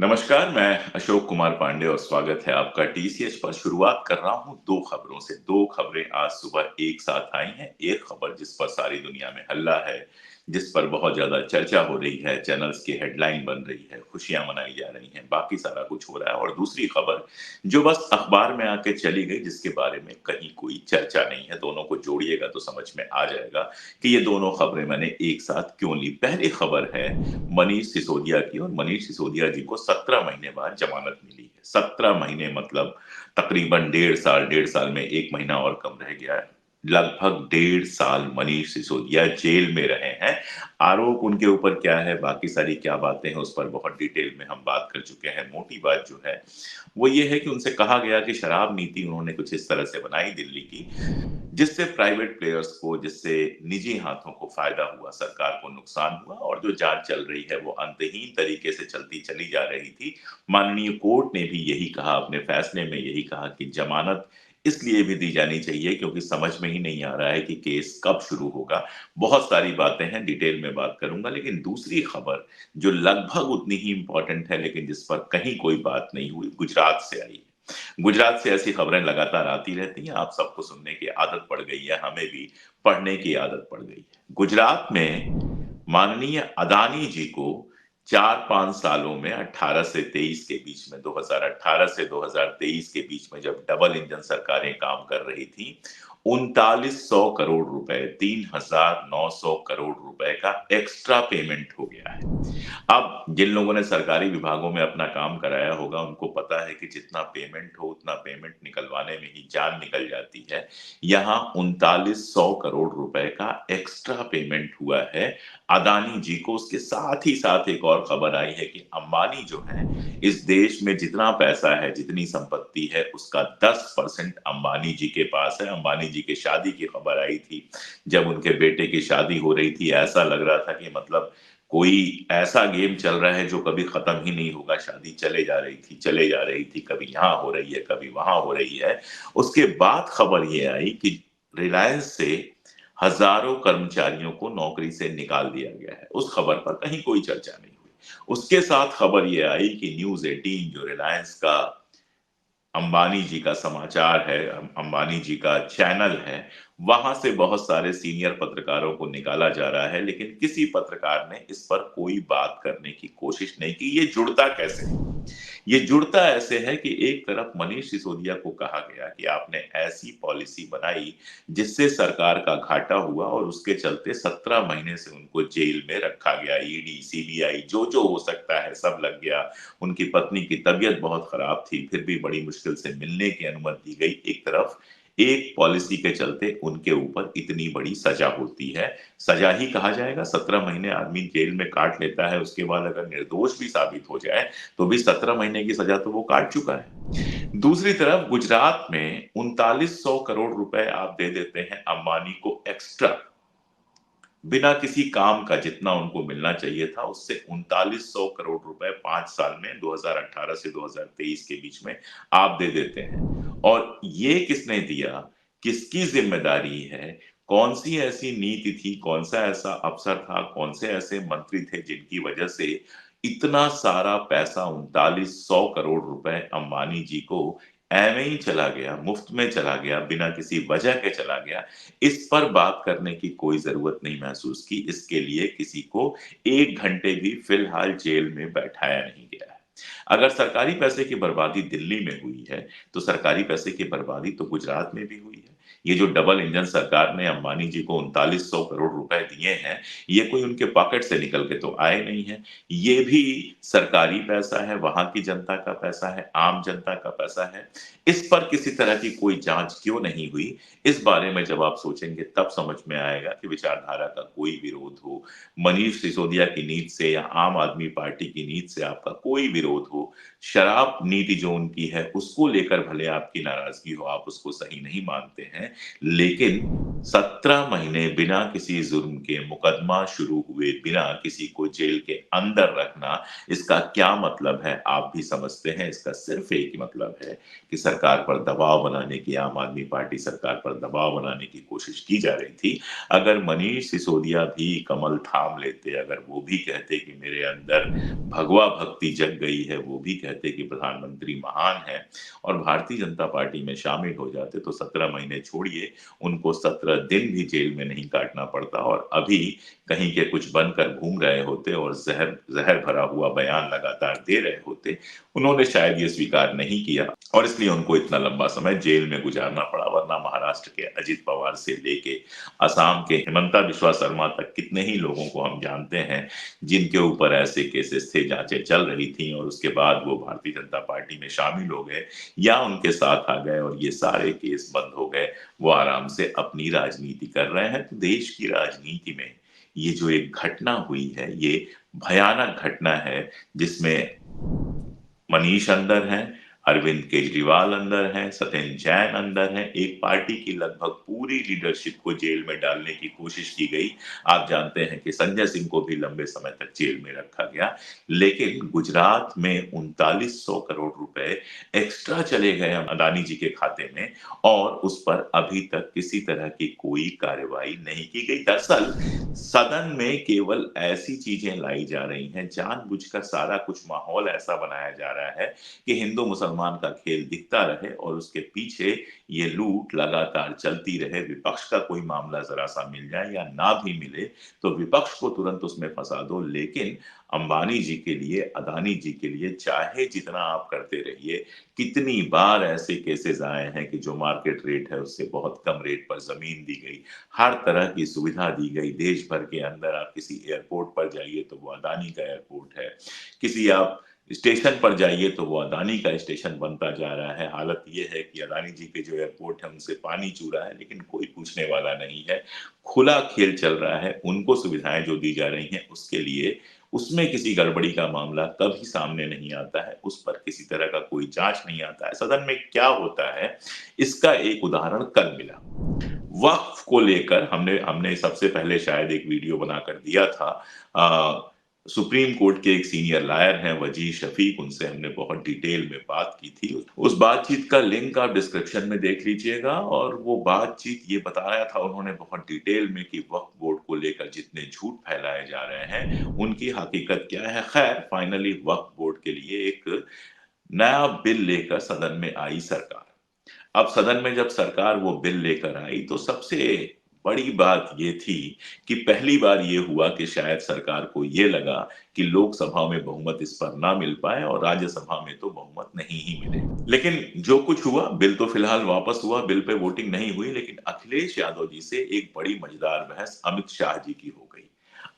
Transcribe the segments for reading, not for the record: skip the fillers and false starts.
नमस्कार, मैं अशोक कुमार पांडे और स्वागत है आपका टीसीएच पर। शुरुआत कर रहा हूँ 2 खबरों से। 2 खबरें आज सुबह एक साथ आई हैं। एक खबर जिस पर सारी दुनिया में हल्ला है, जिस पर बहुत ज़्यादा चर्चा हो रही है, चैनल्स की हेडलाइन बन रही है, खुशियाँ मनाई जा रही हैं, बाकी सारा कुछ हो रहा है। और दूसरी खबर जो बस अखबार में आके चली गई, जिसके बारे में कहीं कोई चर्चा नहीं है। दोनों को जोड़िएगा तो समझ में आ जाएगा कि ये दोनों खबरें मैंने एक साथ क्यों ली। पहली खबर है मनीष सिसोदिया की, और मनीष सिसोदिया जी को 17 महीने बाद जमानत मिली है। 17 महीने मतलब तकरीबन डेढ़ साल में 1 महीना और कम रह गया है। लगभग डेढ़ साल मनीष सिसोदिया जेल में रहे हैं। आरोप उनके ऊपर क्या है, बाकी सारी क्या बातें हैं, उस पर बहुत डिटेल में हम बात कर चुके हैं। मोटी बात जो है वो ये है कि उनसे कहा गया कि शराब नीति उन्होंने कुछ इस तरह से बनाई दिल्ली की, जिससे प्राइवेट प्लेयर्स को, जिससे निजी हाथों को फायदा हुआ, सरकार को नुकसान हुआ। और जो जांच चल रही है वो अंतहीन तरीके से चलती चली जा रही थी। माननीय कोर्ट ने भी यही कहा, अपने फैसले में यही कहा कि जमानत इसलिए भी दी जानी चाहिए क्योंकि समझ में ही नहीं आ रहा है कि केस कब शुरू होगा। बहुत सारी बातें हैं, डिटेल में बात करूंगा। लेकिन दूसरी खबर जो लगभग उतनी ही इंपॉर्टेंट है, लेकिन जिस पर कहीं कोई बात नहीं हुई, गुजरात से आई। गुजरात से ऐसी खबरें लगातार आती रहती हैं, आप सबको सुनने की आदत पड़ गई है, हमें भी पढ़ने की आदत पड़ गई है। गुजरात में माननीय अदानी जी को 4-5 सालों में 18 से 23 के बीच में, 2018 से 2023 के बीच में, जब डबल इंजन सरकारें काम कर रही थी, 3900 करोड़ रुपए, 3900 करोड़ रुपए का एक्स्ट्रा पेमेंट हो गया है। अब जिन लोगों ने सरकारी विभागों में अपना काम कराया होगा, उनको पता है कि जितना पेमेंट हो उतना पेमेंट निकलवाने में ही जान निकल जाती है। यहाँ 3900 करोड़ रुपए का एक्स्ट्रा पेमेंट हुआ है अदानी जी को। उसके साथ ही साथ एक और खबर आई है कि अंबानी जो है, इस देश में जितना पैसा है, जितनी संपत्ति है, उसका 10% अंबानी जी के पास है। अंबानी जी की शादी की खबर आई थी। जब उनके बेटे की शादी हो रही थी, ऐसा लग रहा था कि मतलब कोई ऐसा गेम चल रहा है जो कभी खत्म ही नहीं होगा। शादी चले जा रही थी, कभी यहाँ हो रही है, कभी वहां हो रही है। उसके बाद खबर ये आई कि रिलायंस से हजारों कर्मचारियों को नौकरी से निकाल दिया गया है। उस खबर पर कहीं कोई चर्चा नहीं हुई। उसके साथ खबर ये आई कि न्यूज 18 जो रिलायंस का अंबानी जी का समाचार है, अंबानी जी का चैनल है, वहां से बहुत सारे सीनियर पत्रकारों को निकाला जा रहा है। लेकिन किसी पत्रकार ने इस पर कोई बात करने की कोशिश नहीं की। ये जुड़ता कैसे है? ये जुड़ता ऐसे है कि एक तरफ मनीष सिसोदिया को कहा गया कि आपने ऐसी पॉलिसी बनाई जिससे सरकार का घाटा हुआ, और उसके चलते 17 महीने से उनको जेल में रखा गया। ईडी, सीबीआई, जो हो सकता है सब लग गया। उनकी पत्नी की तबीयत बहुत खराब थी, फिर भी बड़ी मुश्किल से मिलने की अनुमति दी गई। एक तरफ एक पॉलिसी के चलते उनके ऊपर इतनी बड़ी सजा होती है। सजा ही कहा जाएगा, 17 महीने आदमी जेल में काट लेता है, उसके बाद अगर निर्दोष भी साबित हो जाए तो भी 17 महीने की सजा तो वो काट चुका है। दूसरी तरफ गुजरात में 3900 करोड़ रुपए आप दे देते हैं अंबानी को एक्स्ट्रा, बिना किसी काम का, जितना उनको मिलना चाहिए था उससे 3900 करोड़ रुपए 5 साल में, 2018 से 2023 के बीच में आप दे देते हैं। और ये किसने दिया, किसकी जिम्मेदारी है, कौन सी ऐसी नीति थी, कौन सा ऐसा अफसर था, कौन से ऐसे मंत्री थे जिनकी वजह से इतना सारा पैसा, 3900 करोड़ रुपए अंबानी जी को ऐਵੇਂ ही चला गया, मुफ्त में चला गया, बिना किसी वजह के चला गया। इस पर बात करने की कोई ज़रूरत नहीं महसूस की। इसके लिए किसी को 1 घंटे भी फिलहाल जेल में बैठाया नहीं गया है। अगर सरकारी पैसे की बर्बादी दिल्ली में हुई है, तो सरकारी पैसे की बर्बादी तो गुजरात में भी हुई है। ये जो डबल इंजन सरकार ने अंबानी जी को 3900 करोड़ रुपए दिए हैं, ये कोई उनके पॉकेट से निकल के तो आए नहीं हैं। ये भी सरकारी पैसा है, वहाँ की जनता का पैसा है, आम जनता का पैसा है। इस पर किसी तरह की कोई जाँच क्यों नहीं हुई? इस बारे में जब आप सोचेंगे तब समझ में आएगा कि विचारधारा का कोई विरोध हो, मनीष सिसोदिया की नीति से या आम आदमी पार्टी की नीति से आपका कोई विरोध हो, शराब नीति जो उनकी है उसको लेकर भले आपकी नाराजगी हो, आप उसको सही नहीं मानते हैं, लेकिन 17 महीने बिना किसी जुर्म के मुकदमा शुरू हुए बिना किसी को जेल के अंदर रखना, इसका क्या मतलब है आप भी समझते हैं। इसका सिर्फ एक ही मतलब है कि सरकार पर दबाव बनाने की, आम आदमी पार्टी सरकार पर दबाव बनाने की कोशिश की जा रही थी। अगर मनीष सिसोदिया भी कमल थाम लेते, अगर वो भी कहते कि मेरे अंदर भगवा भक्ति जग गई है, वो भी कहते कि प्रधानमंत्री महान है और भारतीय जनता पार्टी में शामिल हो जाते, तो 17 महीने छोड़िए, उनको 17 दिन भी जेल में नहीं काटना पड़ता और अभी कहीं के कुछ बनकर घूम रहे होते और जहर जहर भरा हुआ बयान लगातार दे रहे होते। उन्होंने शायद ये स्वीकार नहीं किया और इसलिए उनको इतना लंबा समय जेल में गुजारना पड़ा, वरना महाराष्ट्र के अजित पवार से लेके असम के हिमंता बिस्वा शर्मा तक कितने ही लोगों को हम जानते हैं जिनके ऊपर ऐसे केसेस थे, जांचें चल रही थी और उसके बाद वो भारतीय जनता पार्टी में शामिल हो गए या उनके साथ आ गए और ये सारे केस बंद हो गए। वो आराम से अपनी राजनीति कर रहे हैं। तो देश की राजनीति में ये जो एक घटना हुई है, ये भयानक घटना है जिसमें मनीष अंदर हैं, अरविंद केजरीवाल अंदर हैं, सत्येंद्र जैन अंदर हैं। एक पार्टी की लगभग पूरी लीडरशिप को जेल में डालने की कोशिश की गई। आप जानते हैं कि संजय सिंह को भी लंबे समय तक जेल में रखा गया, लेकिन गुजरात में 3900 करोड़ रुपए एक्स्ट्रा चले गए अदानी जी के खाते में और उस पर अभी तक किसी तरह की कोई कार्रवाई नहीं की गई। दरअसल सदन में केवल ऐसी चीजें लाई जा रही हैं, जानबूझकर सारा कुछ माहौल ऐसा बनाया जा रहा है कि हिंदू मुसलमान का खेल दिखता रहे और उसके पीछे ये लूट लगातार चलती रहे। विपक्ष का कोई मामला जरा सा मिल जाए या ना भी मिले तो विपक्ष को तुरंत उसमें फंसा दो, लेकिन अंबानी जी के लिए, अदानी जी के लिए चाहे जितना आप करते रहिए, कितनी बार ऐसे केसेस आए हैं कि जो मार्केट रेट है उससे बहुत कम रेट पर जमीन दी गई, हर तरह की सुविधा दी गई। देश भर के अंदर आप किसी एयरपोर्ट पर जाइए तो वो अदानी का एयरपोर्ट है, किसी आप स्टेशन पर जाइए तो वो अदानी का स्टेशन बनता जा रहा है। हालत ये है कि अदानी जी के जो एयरपोर्ट है उनसे पानी चू रहा है, लेकिन कोई पूछने वाला नहीं है। खुला खेल चल रहा है, उनको सुविधाएं जो दी जा रही हैं उसके लिए, उसमें किसी गड़बड़ी का मामला कभी सामने नहीं आता है, उस पर किसी तरह का कोई जांच नहीं आता है। सदन में क्या होता है इसका एक उदाहरण कल मिला। वक्फ को लेकर हमने हमने सबसे पहले शायद एक वीडियो बनाकर दिया था। सुप्रीम कोर्ट के एक सीनियर लॉयर हैं वजीह शफीक, उनसे हमने बहुत डिटेल में बात की थी। उस बातचीत का लिंक आप डिस्क्रिप्शन में देख लीजिएगा और वो बातचीत ये बताया था उन्होंने बहुत डिटेल में कि वक्फ बोर्ड को लेकर जितने झूठ फैलाए जा रहे हैं उनकी हकीकत क्या है। खैर फाइनली वक्फ बोर्ड के लिए एक नया बिल लेकर सदन में आई सरकार। अब सदन में जब सरकार वो बिल लेकर आई तो सबसे बड़ी बात ये थी कि पहली बार ये हुआ कि शायद सरकार को ये लगा कि लोकसभा में बहुमत इस पर ना मिल पाए और राज्यसभा में तो बहुमत नहीं ही मिले। लेकिन जो कुछ हुआ, बिल तो फिलहाल वापस हुआ, बिल पे वोटिंग नहीं हुई, लेकिन अखिलेश यादव जी से एक बड़ी मजेदार बहस अमित शाह जी की हो गई।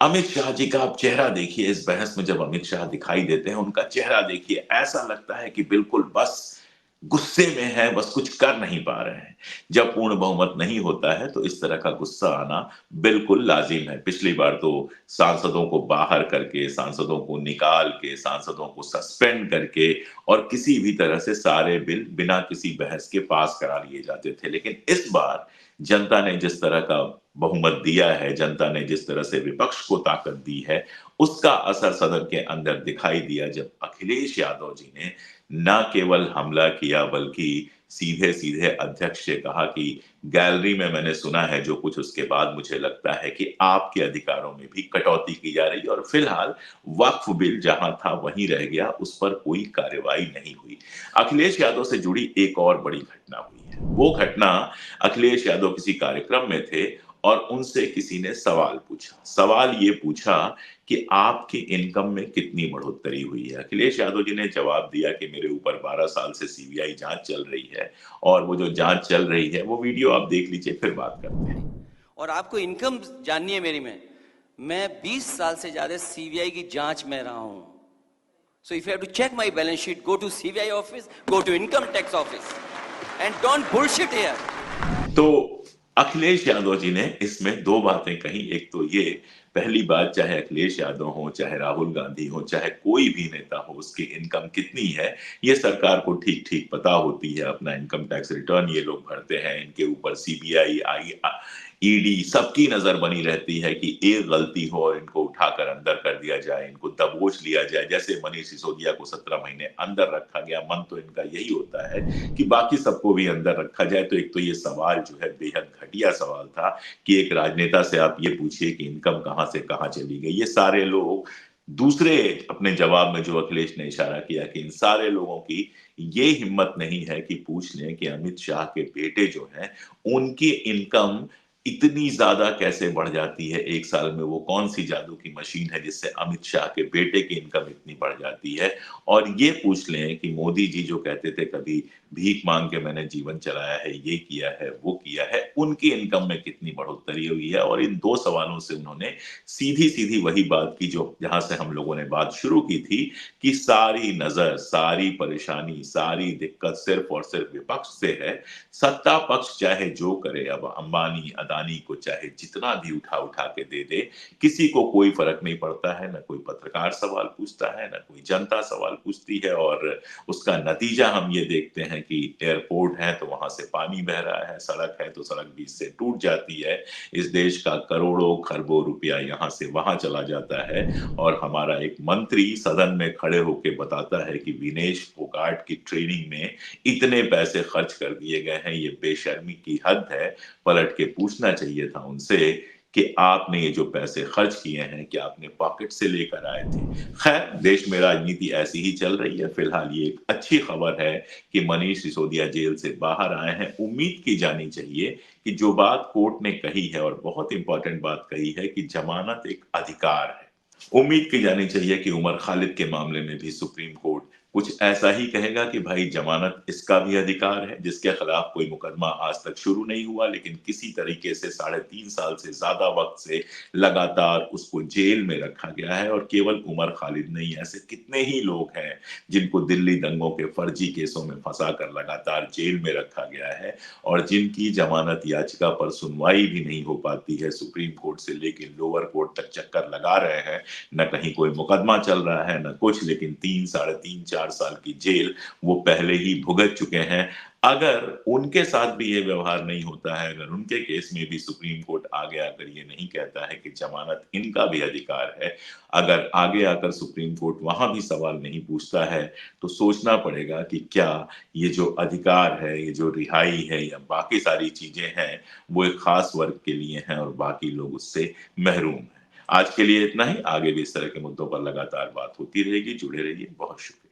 अमित शाह जी का आप चेहरा देखिए इस बहस में, जब अमित शाह दिखाई देते हैं उनका चेहरा देखिए, ऐसा लगता है कि बिल्कुल बस गुस्से में है, बस कुछ कर नहीं पा रहे हैं। जब पूर्ण बहुमत नहीं होता है तो इस तरह का गुस्सा आना बिल्कुल लाजिम है। पिछली बार तो सांसदों को बाहर करके, सांसदों को निकाल के, सांसदों को सस्पेंड करके और किसी भी तरह से सारे बिल बिना किसी बहस के पास करा लिए जाते थे। लेकिन इस बार जनता ने जिस तरह का बहुमत दिया है, जनता ने जिस तरह से विपक्ष को ताकत दी है, उसका असर सदन के अंदर दिखाई दिया जब अखिलेश यादव जी ने न केवल हमला किया बल्कि सीधे सीधे अध्यक्ष से कहा कि गैलरी में मैंने सुना है जो कुछ, उसके बाद मुझे लगता है कि आपके अधिकारों में भी कटौती की जा रही है और फिलहाल वक्फ बिल जहां था वहीं रह गया, उस पर कोई कार्रवाई नहीं हुई। अखिलेश यादव से जुड़ी एक और बड़ी घटना हुई है। वो घटना, अखिलेश यादव किसी कार्यक्रम में थे और उनसे किसी ने सवाल पूछा। सवाल ये पूछा कि आपकी इनकम में कितनी बढ़ोतरी हुई है। अखिलेश यादव जी ने जवाब दिया कि मेरे ऊपर 12 साल से सीबीआई जांच चल रही है और वो जो जांच चल रही है वो वीडियो आप देख लीजिए, फिर बात करते हैं। और आपको इनकम जाननी है मेरी में, मैं 20 साल से ज्यादा सीबीआई की जांच में रहा हूं। So if you have to check my balance sheet, go to CBI office, go to income tax office and don't bullshit here. तो अखिलेश यादव जी ने इसमें दो बातें कही। एक तो ये पहली बात, चाहे अखिलेश यादव हो, चाहे राहुल गांधी हो, चाहे कोई भी नेता हो, उसकी इनकम कितनी है, ये सरकार को ठीक-ठीक पता होती है। अपना इनकम टैक्स रिटर्न ये लोग भरते हैं, इनके ऊपर सीबीआई, ईडी सबकी नज़र बनी रहती है कि एक गलती हो और इनको उठाकर अंदर कर दिया जाए, इनको दबोच लिया जाए। जैसे मनीष सिसोदिया को 17 महीने अंदर रखा गया, मन तो इनका यही होता है कि बाकी सबको भी अंदर रखा जाए। तो एक तो ये सवाल जो है बेहद घटिया सवाल था कि एक राजनेता से आप ये पूछिए कि इनकम कहाँ से कहाँ चली गई। ये सारे लोग दूसरे अपने जवाब में जो अखिलेश ने इशारा किया कि इन सारे लोगों की ये हिम्मत नहीं है कि पूछ लें कि अमित शाह के बेटे जो हैं, उनकी इनकम इतनी ज़्यादा कैसे बढ़ जाती है 1 साल में, वो कौन-सी जादू की मशीन है जिससे अमित शाह के बेटे की इनकम इतनी बढ़ जाती है। और ये पूछ लें कि मोदी जी जो कहते थे कभी भीख माँग के मैंने जीवन चलाया है, ये किया है, वो किया है, उनकी इनकम में कितनी बढ़ोत्तरी हुई है। और इन 2 सवालों से उन्होंने सीधी-सीधी वही बात की जो जहाँ से हम लोगों ने बात शुरू की थी कि सारी नज़र, सारी परेशानी, सारी दिक्कत सिर्फ़ और सिर्फ़ विपक्ष से है। सत्ता पक्ष चाहे जो करे, अब अंबानी, अदानी को चाहे जितना भी उठा-उठा के दे दे, किसी को कोई फ़र्क नहीं पड़ता है, ना कोई पत्रकार सवाल पूछता है, ना कोई जनता सवाल पूछती है। और उसका नतीजा हम ये देखते हैं कि एयरपोर्ट है तो वहाँ से पानी बह रहा है, सड़क है तो सड़क बीच से टूट जाती है। इस देश का करोड़ों, खरबों रुपया यहाँ से वहाँ चला जाता है और हमारा एक मंत्री सदन में खड़े होके बताता है कि विनेश फोगाट की ट्रेनिंग में इतने पैसे खर्च कर दिए गए हैं, ये बेशर्मी की हद है। पलट के पूछना चाहिए था उनसे कि आपने ये जो पैसे खर्च किए हैं, क्या आपने पॉकेट से लेकर आए थे? खैर, देश में राजनीति ऐसी ही चल रही है। फिलहाल ये एक अच्छी खबर है कि मनीष सिसोदिया जेल से बाहर आए हैं। उम्मीद की जानी चाहिए कि जो बात कोर्ट ने कही है और बहुत इम्पोर्टेंट बात कही है कि जमानत एक अधिकार है। उम्मीद की जानी चाहिए कि उमर खालिद के मामले में भी सुप्रीम कोर्ट कुछ ऐसा ही कहेगा कि भाई जमानत इसका भी अधिकार है, जिसके खिलाफ कोई मुकदमा आज तक शुरू नहीं हुआ, लेकिन किसी तरीके से 3.5 साल से ज़्यादा वक़्त से लगातार उसको जेल में रखा गया है। और केवल उमर खालिद नहीं, ऐसे कितने ही लोग हैं जिनको दिल्ली दंगों के फर्जी केसों में फँसाकर लगातार जेल में रखा गया है और जिनकी जमानत याचिका पर सुनवाई भी नहीं हो पाती है। सुप्रीम कोर्ट से लेके लोअर कोर्ट तक चक्कर लगा रहे हैं, न कहीं कोई मुकदमा चल रहा है न कुछ, लेकिन 3, साढ़े 3, 4 साल की जेल वो पहले ही भुगत चुके हैं। अगर उनके साथ भी ये व्यवहार नहीं होता है, अगर उनके केस में भी सुप्रीम कोर्ट आगे आकर ये नहीं कहता है कि जमानत इनका भी अधिकार है, अगर आगे आकर सुप्रीम कोर्ट वहाँ भी सवाल नहीं पूछता है, तो सोचना पड़ेगा कि क्या ये जो अधिकार है, ये जो रिहाई है या बाकी सारी चीज़ें हैं, वो एक ख़ास वर्ग के लिए हैं और बाकी लोग उससे महरूम हैं। आज के लिए इतना ही, आगे भी इस तरह के मुद्दों पर लगातार बात होती रहेगी, जुड़े रहिए, बहुत शुक्रिया।